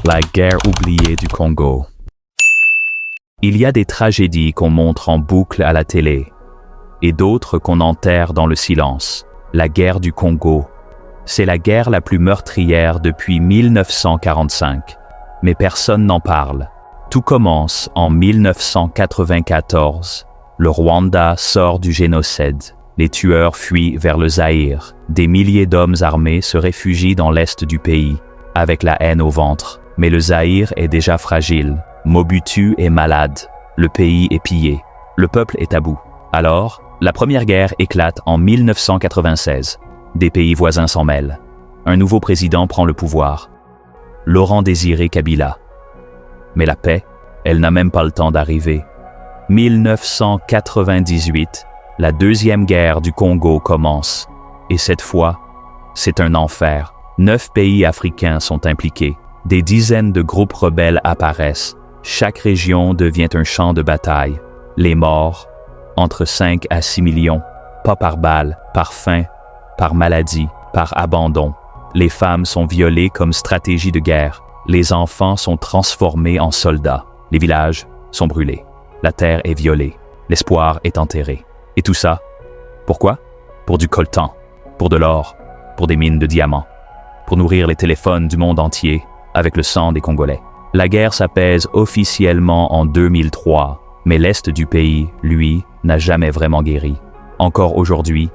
La guerre oubliée du Congo. Il y a des tragédies qu'on montre en boucle à la télé, et d'autres qu'on enterre dans le silence. La guerre du Congo, c'est la guerre la plus meurtrière depuis 1945, mais personne n'en parle. Tout commence en 1994. Le Rwanda sort du génocide. Les tueurs fuient vers le Zaïre. Des milliers d'hommes armés se réfugient dans l'est du pays, avec la haine au ventre. Mais le Zaïre est déjà fragile. Mobutu est malade. Le pays est pillé. Le peuple est à bout. Alors, la première guerre éclate en 1996. Des pays voisins s'en mêlent. Un nouveau président prend le pouvoir. Laurent-Désiré Kabila. Mais la paix, elle n'a même pas le temps d'arriver. 1998, la deuxième guerre du Congo commence. Et cette fois, c'est un enfer. 9 pays africains sont impliqués. Des dizaines de groupes rebelles apparaissent. Chaque région devient un champ de bataille. Les morts, entre 5 à 6 millions, pas par balle, par faim, par maladie, par abandon. Les femmes sont violées comme stratégie de guerre. Les enfants sont transformés en soldats. Les villages sont brûlés. La terre est violée. L'espoir est enterré. Et tout ça, pourquoi? Pour du coltan, pour de l'or, pour des mines de diamants, pour nourrir les téléphones du monde entier avec le sang des Congolais. La guerre s'apaise officiellement en 2003, mais l'est du pays, lui, n'a jamais vraiment guéri. Encore aujourd'hui,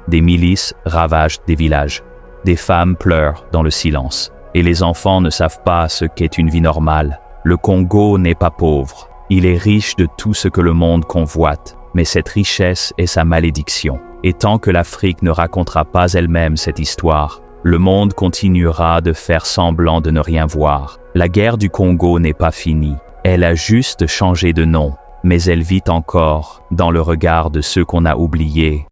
des milices ravagent des villages. Des femmes pleurent dans le silence. Et les enfants ne savent pas ce qu'est une vie normale. Le Congo n'est pas pauvre. Il est riche de tout ce que le monde convoite. Mais cette richesse est sa malédiction. Et tant que l'Afrique ne racontera pas elle-même cette histoire, le monde continuera de faire semblant de ne rien voir. La guerre du Congo n'est pas finie. Elle a juste changé de nom. Mais elle vit encore dans le regard de ceux qu'on a oubliés.